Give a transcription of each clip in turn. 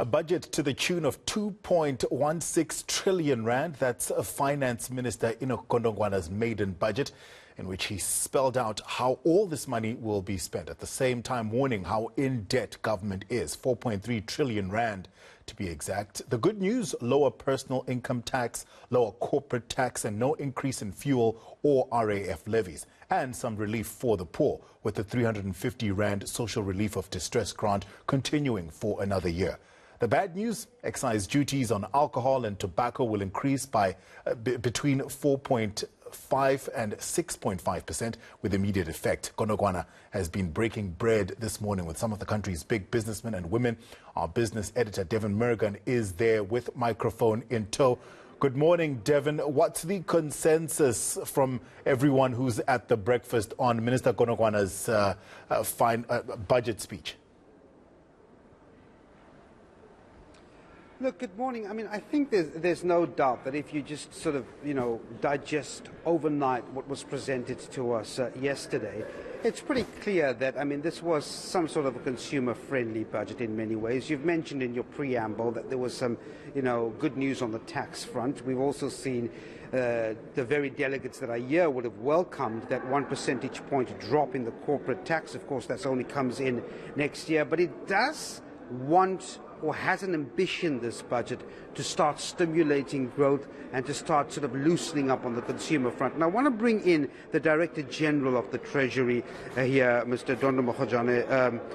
A budget to the tune of 2.16 trillion rand. That's Finance Minister Enoch Godongwana's maiden budget, in which he spelled out how all this money will be spent, at the same time warning how in debt government is, 4.3 trillion rand to be exact. The good news: lower personal income tax, lower corporate tax, and no increase in fuel or RAF levies, and some relief for the poor, with the 350 rand social relief of distress grant continuing for another year. The bad news: excise duties on alcohol and tobacco will increase by between 4.5 and 6.5% with immediate effect. Godongwana has been breaking bread this morning with some of the country's big businessmen and women. Our business editor, Devin Mergan, is there with microphone in tow. Good morning, Devin. What's the consensus from everyone who's at the breakfast on Minister Godongwana's budget speech? Look, good morning. I mean, I think there's no doubt that if you just sort of, digest overnight what was presented to us yesterday, it's pretty clear that, I mean, this was some sort of a consumer-friendly budget in many ways. You've mentioned in your preamble that there was some, good news on the tax front. We've also seen the very delegates that are here would have welcomed that 1 percentage point drop in the corporate tax. Of course, that only comes in next year, but it does want or has an ambition, this budget, to start stimulating growth and to start sort of loosening up on the consumer front. And I want to bring in the Director General of the Treasury here, Mr. Dondo Mohojane.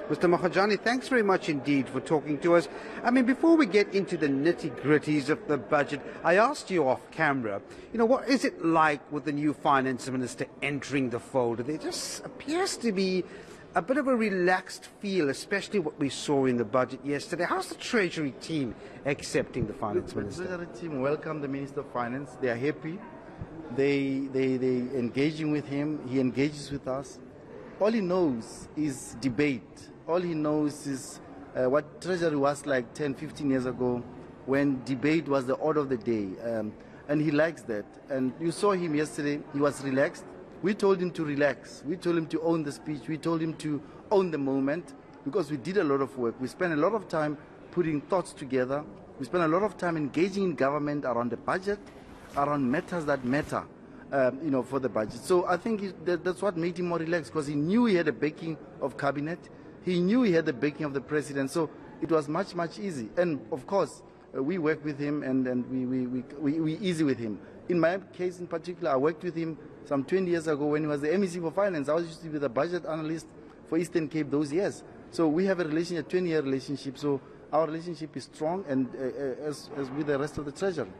Mr. Mohojane, thanks very much indeed for talking to us. I mean, before we get into the nitty-gritties of the budget, I asked you off camera, what is it like with the new Finance Minister entering the fold? There just appears to be a bit of a relaxed feel, especially what we saw in the budget yesterday. How's the Treasury team accepting the Finance Minister? The Treasury team welcome the Minister of Finance. They are happy. They engaging with him. He engages with us. All he knows is debate. All he knows is what Treasury was like 10, 15 years ago, when debate was the order of the day. And he likes that. And you saw him yesterday. He was relaxed. We told him to relax. We told him to own the speech. We told him to own the moment, because we did a lot of work. We spent a lot of time putting thoughts together. We spent a lot of time engaging in government around the budget, around matters that matter, for the budget. So I think that's what made him more relaxed, because he knew he had the backing of cabinet. He knew he had the backing of the president. So it was much, much easy. And of course, we work with him and we easy with him. In my case in particular, I worked with him some 20 years ago when he was the MEC for Finance. I was used to be the budget analyst for Eastern Cape those years. So we have a 20-year relationship. So our relationship is strong, and as with the rest of the Treasury.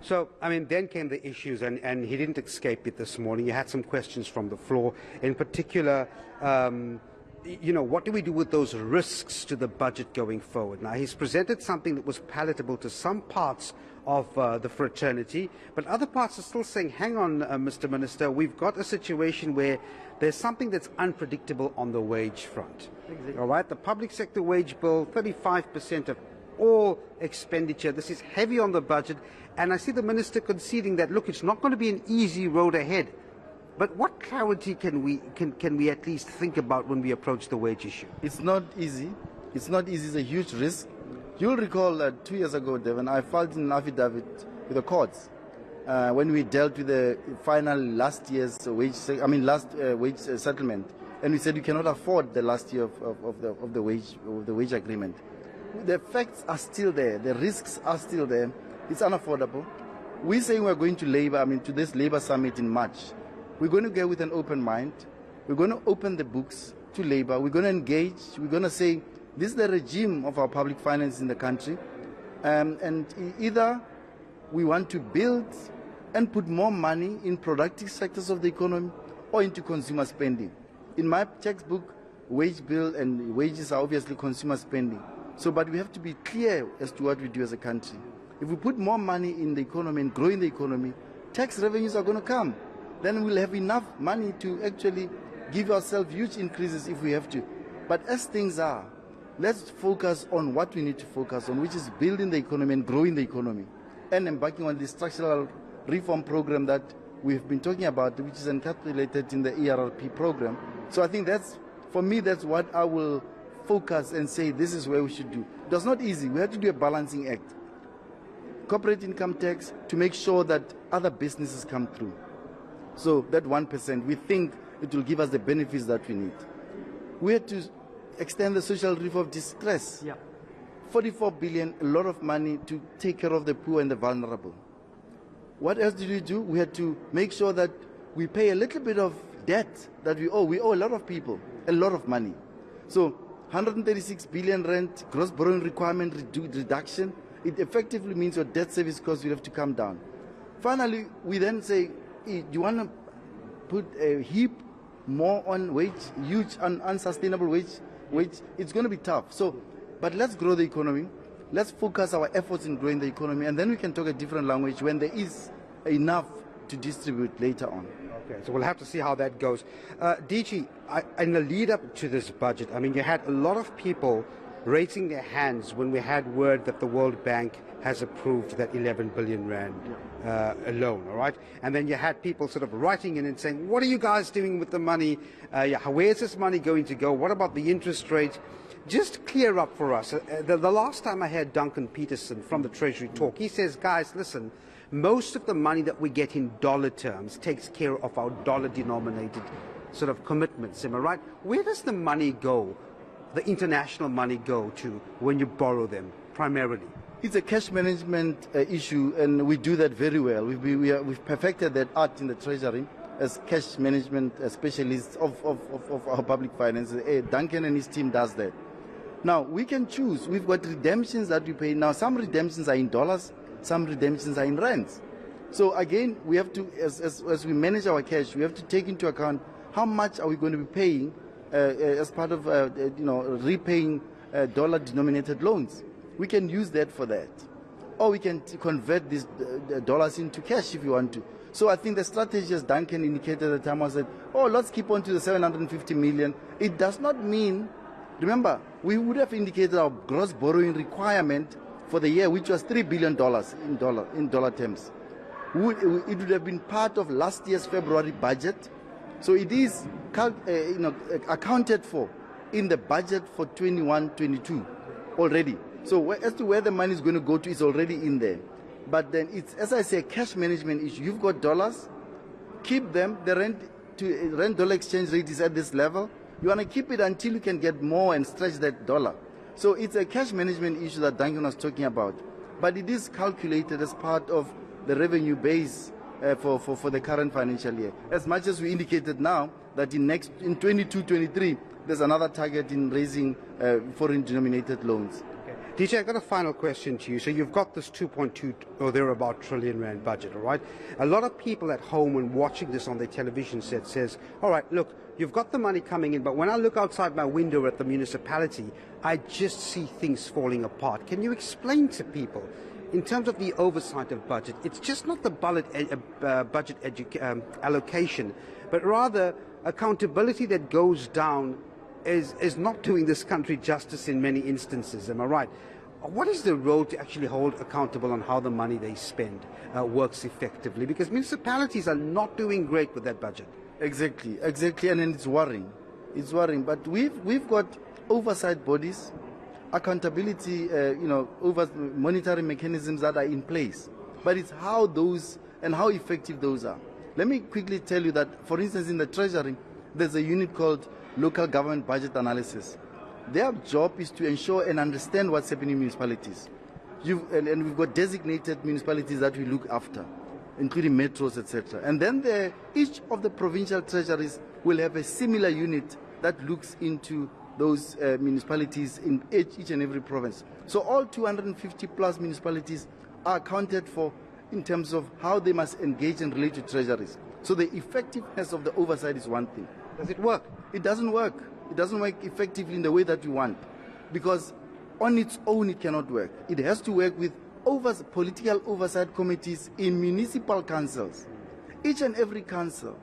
So, I mean, then came the issues, and he didn't escape it this morning. He had some questions from the floor. In particular, what do we do with those risks to the budget going forward? Now, he's presented something that was palatable to some parts of the fraternity, but other parts are still saying, hang on, Mr. Minister, we've got a situation where there's something that's unpredictable on the wage front. Exactly. All right, the public sector wage bill, 35% of all expenditure. This is heavy on the budget, and I see the Minister conceding that, look, it's not going to be an easy road ahead. But what clarity can we at least think about when we approach the wage issue? It's not easy. It's not easy. It's a huge risk. You'll recall that 2 years ago, Devin, I filed an affidavit with the courts when we dealt with the final last wage settlement, and we said you cannot afford the last year of the wage agreement. The facts are still there. The risks are still there. It's unaffordable. We say we're going to to this Labour Summit in March. We're going to go with an open mind. We're going to open the books to Labour. We're going to engage. We're going to say, this is the regime of our public finance in the country. And either we want to build and put more money in productive sectors of the economy or into consumer spending. In my textbook, wage bill and wages are obviously consumer spending. But we have to be clear as to what we do as a country. If we put more money in the economy and grow in the economy, tax revenues are going to come. Then we'll have enough money to actually give ourselves huge increases if we have to. But as things are, let's focus on what we need to focus on, which is building the economy and growing the economy, and embarking on the structural reform program that we've been talking about, which is encapsulated in the ERRP program. So I think for me, that's what I will focus and say this is where we should do. It was not easy. We had to do a balancing act. Corporate income tax to make sure that other businesses come through. So that 1%, we think it will give us the benefits that we need. We had to extend the social relief of distress. Yeah. 44 billion, a lot of money to take care of the poor and the vulnerable. What else did we do? We had to make sure that we pay a little bit of debt that we owe. We owe a lot of people, a lot of money. So 136 billion rent, gross borrowing requirement reduction. It effectively means your debt service costs will have to come down. Finally, we then say, do you want to put a heap more on wage, huge unsustainable wage? It's going to be tough. So, but let's grow the economy. Let's focus our efforts in growing the economy, and then we can talk a different language when there is enough to distribute later on. Okay, so we'll have to see how that goes. DG, in the lead up to this budget, I mean, you had a lot of people raising their hands when we had word that the World Bank has approved that 11 billion rand loan, all right? And then you had people sort of writing in and saying, what are you guys doing with the money? Where's this money going to go? What about the interest rate? Just clear up for us. The last time I heard Duncan Peterson from the Treasury talk, he says, guys, listen, most of the money that we get in dollar terms takes care of our dollar-denominated sort of commitments, am I right? Where does the money go, the international money go to when you borrow them, primarily? It's a cash management issue, and we do that very well. We've perfected that art in the Treasury as cash management specialists of our public finances. Duncan and his team does that. Now, we can choose. We've got redemptions that we pay. Now, some redemptions are in dollars, some redemptions are in rands. So again, we have to, as we manage our cash, we have to take into account how much are we going to be paying as part of repaying dollar-denominated loans. We can use that for that. Or we can convert these dollars into cash if you want to. So I think the strategy, as Duncan indicated at the time, was that, let's keep on to the 750 million. It does not mean, remember, we would have indicated our gross borrowing requirement for the year, which was $3 billion in dollar terms. It would have been part of last year's February budget. So it is accounted for in the budget for 21-22 already. So as to where the money is going to go to, it's already in there. But then it's, as I say, a cash management issue. You've got dollars, keep them. The rand-dollar exchange rate is at this level. You want to keep it until you can get more and stretch that dollar. So it's a cash management issue that Duncan was talking about. But it is calculated as part of the revenue base for the current financial year. As much as we indicated now that in 22-23, there's another target in raising foreign-denominated loans. DJ, I've got a final question to you. So you've got this 2.2 or thereabout trillion rand budget, all right? A lot of people at home when watching this on their television set says, all right, look, you've got the money coming in, but when I look outside my window at the municipality, I just see things falling apart. Can you explain to people, in terms of the oversight of budget, it's just not the budget allocation, but rather accountability that goes down is not doing this country justice in many instances, am I right? What is the role to actually hold accountable on how the money they spend works effectively? Because municipalities are not doing great with that budget. Exactly, and it's worrying. It's worrying, but we've got oversight bodies, accountability, over monitoring mechanisms that are in place. But it's how those and how effective those are. Let me quickly tell you that, for instance, in the Treasury, there's a unit called Local Government Budget Analysis. Their job is to ensure and understand what's happening in municipalities. And we've got designated municipalities that we look after, including metros, etc. And then each of the provincial treasuries will have a similar unit that looks into those municipalities in each and every province. So all 250 plus municipalities are accounted for in terms of how they must engage and relate to treasuries. So the effectiveness of the oversight is one thing. Does it work? It doesn't work. It doesn't work effectively in the way that we want, because on its own it cannot work. It has to work with political oversight committees in municipal councils. Each and every council,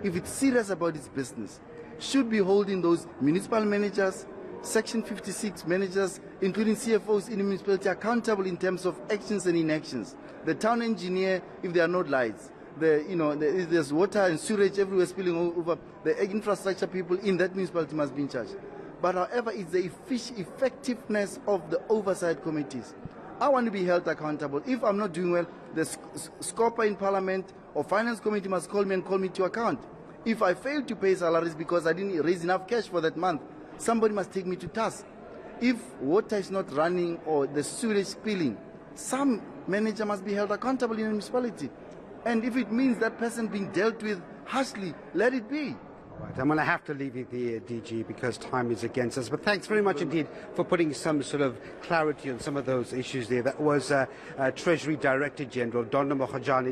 if it's serious about its business, should be holding those municipal managers, Section 56 managers, including CFOs in the municipality, accountable in terms of actions and inactions. The town engineer, if there are no lights, there's water and sewage everywhere spilling over, the infrastructure people in that municipality must be in charge. but however, it's the effectiveness of the oversight committees. I want to be held accountable. If I'm not doing well, the scoper in Parliament or Finance Committee must call me and call me to account. If I fail to pay salaries because I didn't raise enough cash for that month, somebody must take me to task. If water is not running or the sewage spilling, some manager must be held accountable in a municipality. And if it means that person being dealt with harshly, let it be. Right, I'm going to have to leave you there, DG, because time is against us. But thanks very much indeed for putting some sort of clarity on some of those issues there. That was Treasury Director General Donna Mohajani.